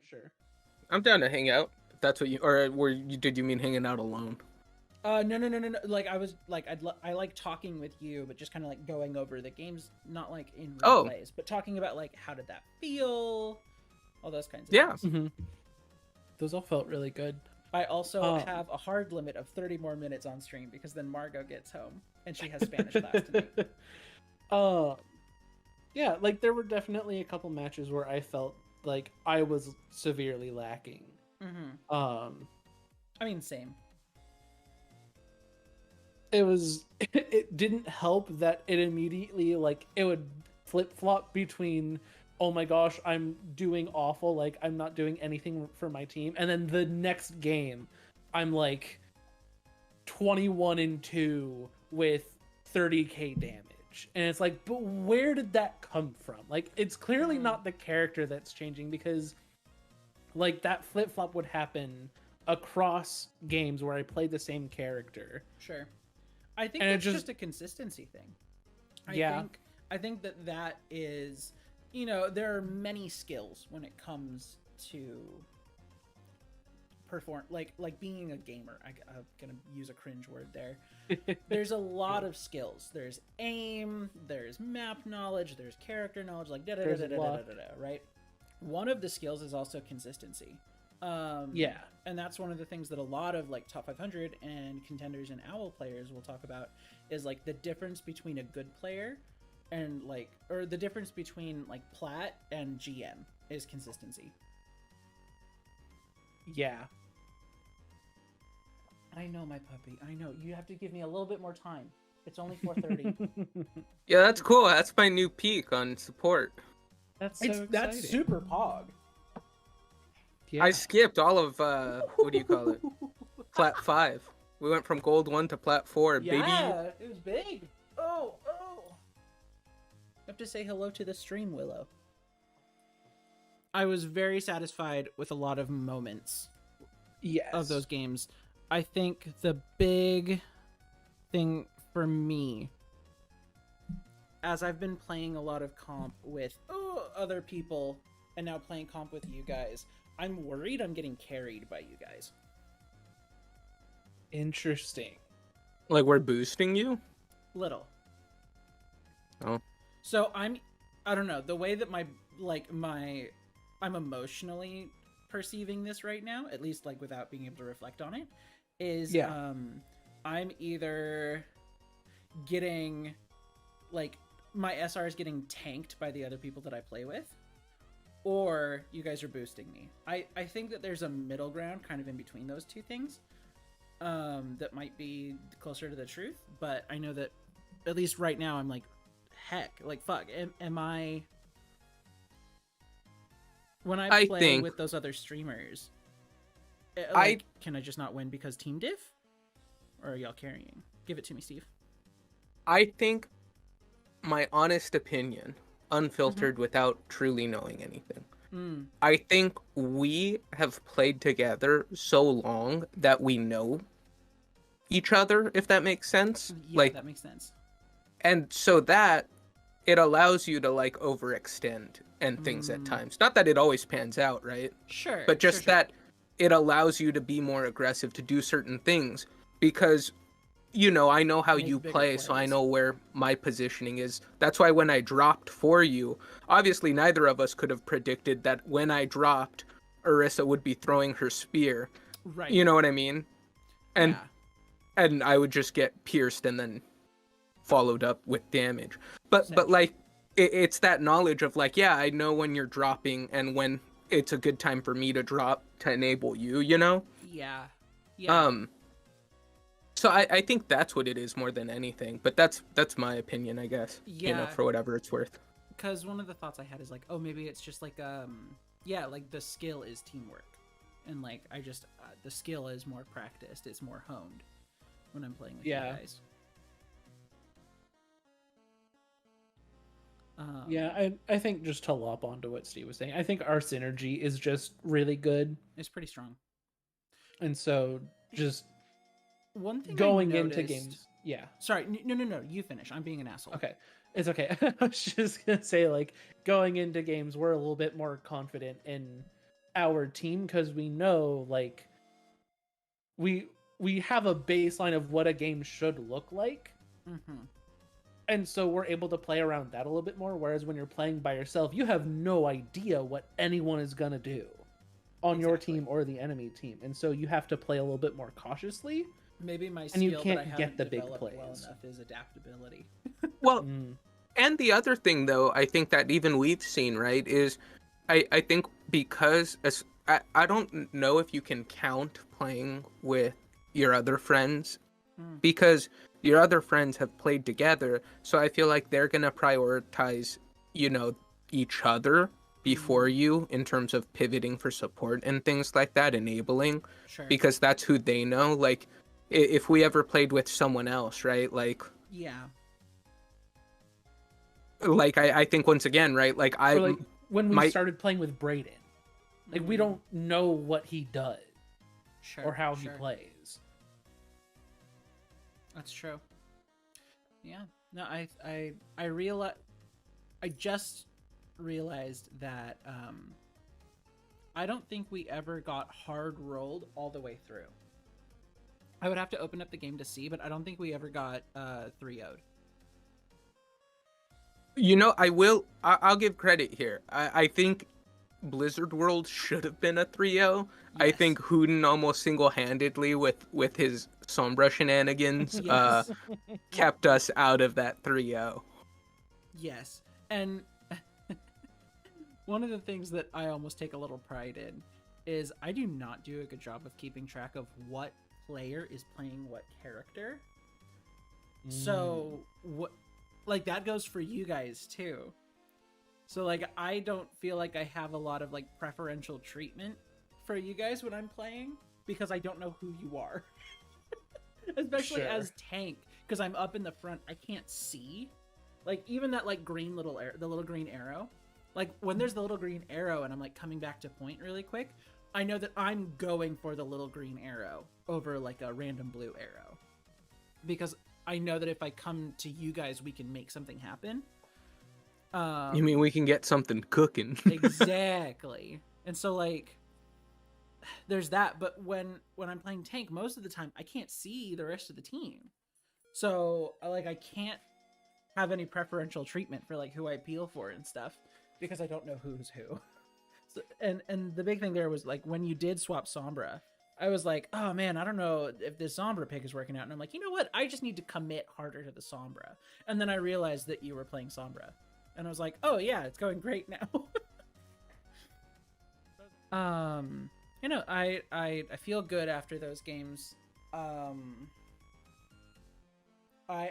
sure. I'm down to hang out. If that's what you, or did you mean hanging out alone? No. Like I was like I like talking with you, but just kind of like going over the games, not like in Oh, replays, but talking about like how did that feel, all those kinds of yeah. things. Mm-hmm. Those all felt really good. I also have a hard limit of 30 more minutes on stream because then Margot gets home and she has Spanish class tonight. Yeah, like there were definitely a couple matches where I felt like I was severely lacking. Mm-hmm. I mean, same. It was it didn't help that it immediately like it would flip flop between oh my gosh, I'm doing awful, like I'm not doing anything for my team, and then the next game I'm like 21-2 with 30k damage. And it's like, but where did that come from? Like it's clearly not the character that's changing, because like that flip flop would happen across games where I played the same character. Sure. I think And it it's just- just a consistency thing. Yeah. I think that is, you know, there are many skills when it comes to perform like being a gamer. I'm gonna use a cringe word there. There's a lot of skills. There's aim, there's map knowledge, there's character knowledge, like There's a lot. right? One of the skills is also consistency. Yeah. And that's one of the things that a lot of like top 500 and contenders and owl players will talk about, is like the difference between a good player and like, or the difference between like plat and GM is consistency. Yeah. I know, my puppy. I know. You have to give me a little bit more time. It's only 4:30. Yeah, that's cool. That's my new peak on support. That's so exciting. That's super pog. Yeah. I skipped all of what do you call it? Plat 5. We went from gold 1 to plat 4, baby. Yeah, it was big. Oh. You have to say hello to the stream, Willow. I was very satisfied with a lot of moments Yes. of those games. I think the big thing for me, as I've been playing a lot of comp with other people and now playing comp with you guys, I'm worried I'm getting carried by you guys. Interesting. Like we're boosting you? Little. Oh. So I don't know, the way that I'm emotionally perceiving this right now, at least like without being able to reflect on it, is I'm either getting like my SR is getting tanked by the other people that I play with, or you guys are boosting me. I think that there's a middle ground kind of in between those two things that might be closer to the truth, but I know that at least right now I'm like, heck, like fuck, am I, when I play with those other streamers, like, can I just not win because team diff? Or are y'all carrying? Give it to me, Steve. I think, my honest opinion, unfiltered without truly knowing anything, I think we have played together so long that we know each other, if that makes sense. Yeah, like, that makes sense. And so that it allows you to like overextend and things at times. Not that it always pans out, right? Sure. But just sure. that it allows you to be more aggressive, to do certain things, because you know, I know how Make you bigger play, so I plays. know where my positioning is. That's why when I dropped for you, obviously neither of us could have predicted that when I dropped, Orisa would be throwing her spear. Right. You know what I mean? And yeah. and I would just get pierced and then followed up with damage. But like it's that knowledge of like, yeah, I know when you're dropping and when it's a good time for me to drop to enable you, you know? Yeah. So I think that's what it is more than anything. But that's my opinion, I guess. Yeah. You know, for whatever it's worth. Because one of the thoughts I had is like, oh, maybe it's just like like the skill is teamwork, and like I just the skill is more practiced, it's more honed when I'm playing with you guys. Yeah, I think just to lop onto what Steve was saying, I think our synergy is just really good. It's pretty strong. And so just one thing going I noticed, into games. Yeah. Sorry, no. You finish. I'm being an asshole. Okay. It's okay. I was just going to say, like, going into games, we're a little bit more confident in our team because we know like we have a baseline of what a game should look like. Mm-hmm. And so we're able to play around that a little bit more. Whereas when you're playing by yourself, you have no idea what anyone is going to do on your team or the enemy team. And so you have to play a little bit more cautiously. Maybe my and you skill can't that I get haven't the big developed plays well enough is adaptability. Well, and the other thing, though, I think that even we've seen, right, is I think because I don't know if you can count playing with your other friends because your other friends have played together. So I feel like they're going to prioritize, you know, each other before you in terms of pivoting for support and things like that, enabling, because that's who they know. Like, if we ever played with someone else, right? Like, I think once again, right? Like when we started playing with Brayden, like we don't know what he does or how he plays. That's true. Yeah. No, I just realized that I don't think we ever got hard rolled all the way through. I would have to open up the game to see, but I don't think we ever got 3-0'd. You know, I'll give credit here. I think Blizzard World should have been a 3-0. Yes. I think Hooten almost single-handedly with his Sombra shenanigans kept us out of that 3-0. Yes. And one of the things that I almost take a little pride in is I do not do a good job of keeping track of what player is playing what character. So what, like, that goes for you guys too. So like I don't feel like I have a lot of like preferential treatment for you guys when I'm playing because I don't know who you are. Especially as tank, because I'm up in the front, I can't see. Like even that like green little the little green arrow. Like when there's the little green arrow and I'm like coming back to point really quick, I know that I'm going for the little green arrow over like a random blue arrow. Because I know that if I come to you guys, we can make something happen. You mean we can get something cooking? Exactly. And so like there's that, but when I'm playing tank, most of the time I can't see the rest of the team. So like I can't have any preferential treatment for like who I peel for and stuff because I don't know who's who. So, and the big thing there was like when you did swap Sombra, I was like, oh man, I don't know if this Sombra pick is working out. And I'm like, you know what? I just need to commit harder to the Sombra. And then I realized that you were playing Sombra. And I was like, oh yeah, it's going great now. You know, I feel good after those games. I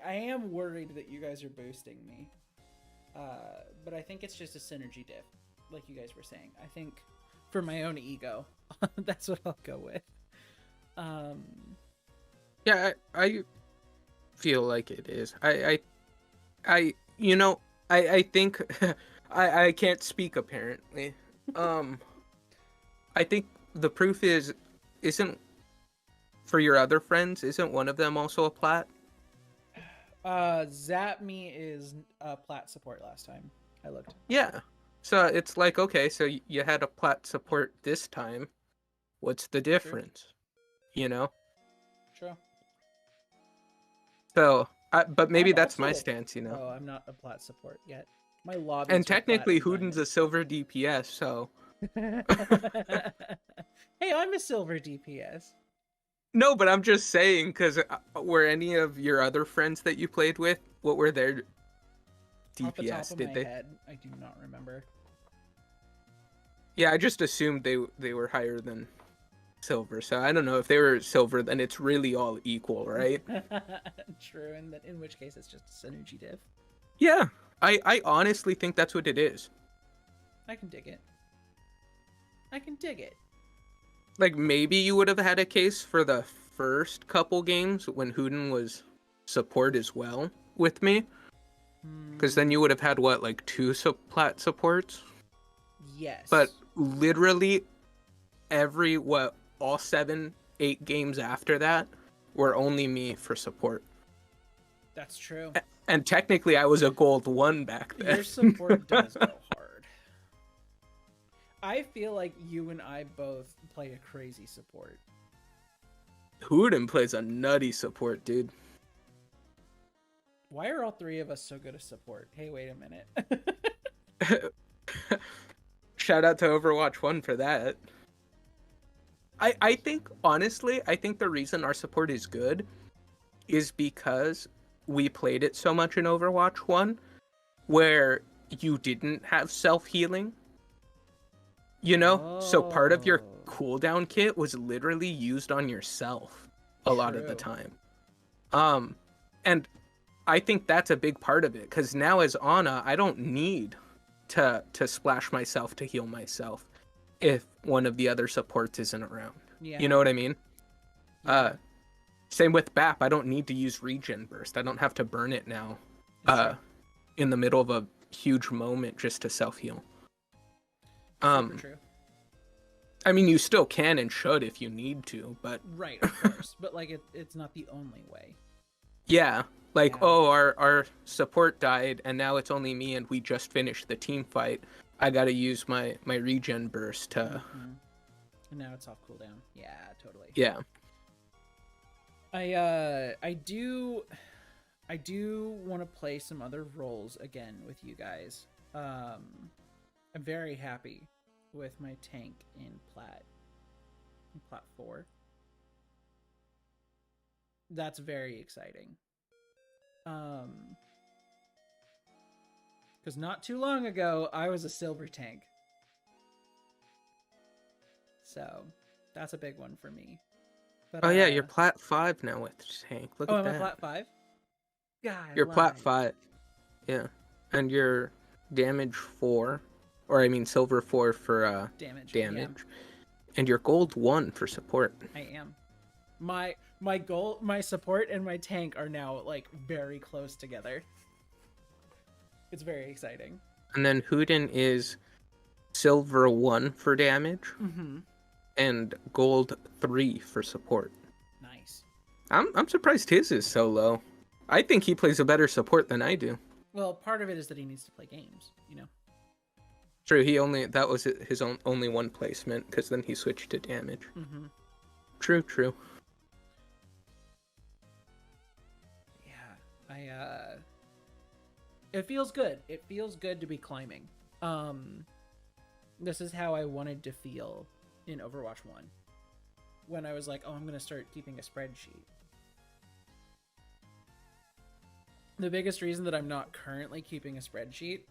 am worried that you guys are boosting me. But I think it's just a synergy diff, like you guys were saying. I think for my own ego, that's what I'll go with. Yeah, I feel like it is. I you know, I think I can't speak apparently. I think the proof isn't for your other friends, isn't one of them also a plat? Zap Me is plat support last time I looked. Yeah. So it's like, okay, so you had a plat support this time. What's the difference? True. You know? True. So, but maybe that's my stance, you know? Oh, I'm not a plat support yet. My lobby. And technically, Hooten's a silver DPS, so. Hey, I'm a silver DPS. No, but I'm just saying, because were any of your other friends that you played with, what were their DPS? Off the top of my head, I do not remember. Yeah, I just assumed they were higher than silver, so I don't know if they were silver, then it's really all equal, right? True, and in which case it's just a synergy diff. Yeah, I honestly think that's what it is. I can dig it. I can dig it. Like, maybe you would have had a case for the first couple games when Hooten was support as well with me. Because then you would have had, what, like 2 plat supports? Yes. But literally all 7, 8 games after that were only me for support. That's true. And technically I was a gold 1 back then. Your support does go hard. I feel like you and I both play a crazy support. Hooden plays a nutty support, dude. Why are all three of us so good at support? Hey, wait a minute. Shout out to Overwatch 1 for that. I think, honestly, I think the reason our support is good is because we played it so much in Overwatch 1, where you didn't have self-healing. You know? So part of your cooldown kit was literally used on yourself a lot of the time. And I think that's a big part of it, because now as Ana, I don't need to splash myself to heal myself if one of the other supports isn't around. Yeah. You know what I mean? Yeah. Same with BAP. I don't need to use regen burst. I don't have to burn it now in the middle of a huge moment just to self-heal. Super true. I mean, you still can and should if you need to, but... Right, of course. But, like, it's not the only way. Yeah. Like, Yeah. oh, our support died, and now it's only me, and we just finished the team fight. I gotta use my regen burst to... Mm-hmm. And now it's off cooldown. Yeah, totally. Yeah. I do want to play some other roles again with you guys. I'm very happy with my tank in Plat 4. That's very exciting. Because not too long ago, I was a silver tank. So, that's a big one for me. But, Oh, yeah, you're Plat 5 now with tank. Look at that. I'm a Plat 5? God, You're Plat 5. Yeah. And you're damage 4. Or, I mean, silver 4 for damage. Yeah. And you're gold 1 for support. I am. My goal, my support, and my tank are now, like, very close together. It's very exciting. And then Hooden is silver 1 for damage. Mm-hmm. And gold 3 for support. Nice. I'm surprised his is so low. I think he plays a better support than I do. Well, part of it is that he needs to play games, you know. True, that was his only one placement, because then he switched to damage. Mm-hmm. True. Yeah, it feels good. It feels good to be climbing. This is how I wanted to feel in Overwatch 1. When I was like, oh, I'm going to start keeping a spreadsheet. The biggest reason that I'm not currently keeping a spreadsheet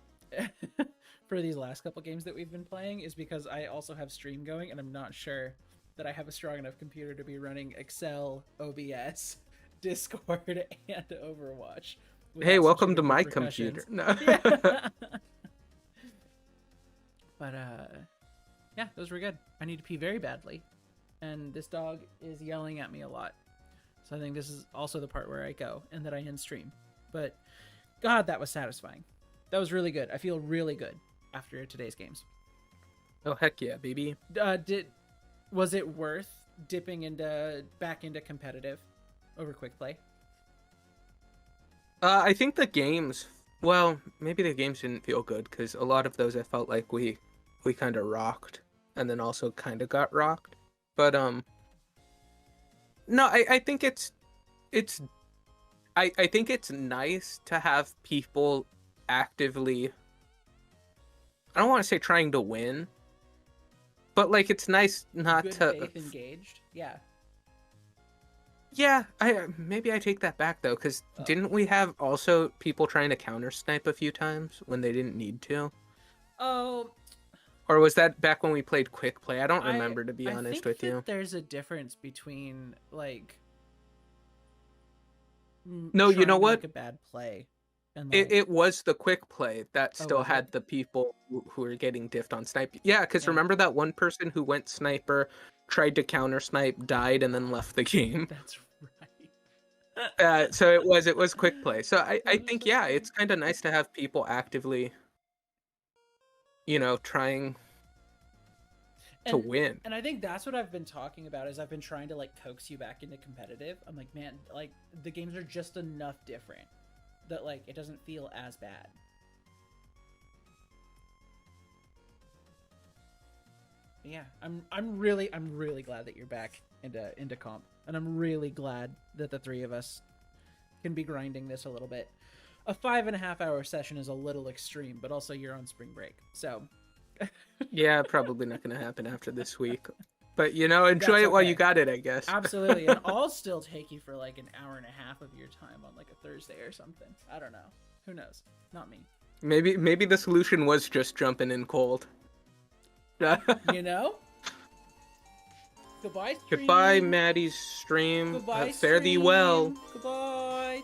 for these last couple games that we've been playing is because I also have stream going, and I'm not sure that I have a strong enough computer to be running Excel, OBS, Discord, and Overwatch. Hey, welcome to my computer. No. Yeah. But, yeah, those were good. I need to pee very badly, and this dog is yelling at me a lot. So I think this is also the part where I go, and that I end stream. But, God, that was satisfying. That was really good. I feel really good after today's games. Oh, heck yeah, baby. Was it worth dipping back into competitive over quick play? I think the games, well, maybe the games didn't feel good, because a lot of those I felt like we kind of rocked, and then also kind of got rocked. But, no, I think I think it's nice to have people actively, I don't want to say trying to win, but, like, it's nice not Good to... faith engaged? Yeah. Yeah, maybe I take that back, though, because didn't we have also people trying to counter-snipe a few times when they didn't need to? Oh... Or was that back when we played quick play? I don't remember, to be honest with you. There's a difference between, like... No, you know what? A bad play. And like... it was the quick play that still had the people who were getting diffed on snipe. Yeah, because remember that one person who went sniper, tried to counter snipe, died, and then left the game? That's right. So it was quick play. So I think, yeah, it's kind of nice to have people actively, you know, trying to win. And I think that's what I've been talking about, is I've been trying to, like, coax you back into competitive. I'm like, man, like, the games are just enough different that, like, it doesn't feel as bad. Yeah, I'm really glad that you're back into comp, and I'm really glad that the three of us can be grinding this a little bit. A 5.5 hour session is a little extreme, but also you're on spring break, so yeah, probably not gonna happen after this week. But enjoy it while you got it, I guess. Absolutely, and I'll still take you for like an hour and a half of your time on like a Thursday or something. I don't know. Who knows? Not me. Maybe the solution was just jumping in cold. Goodbye, stream. Goodbye, Maddie's stream. Goodbye, Fare thee well. Goodbye.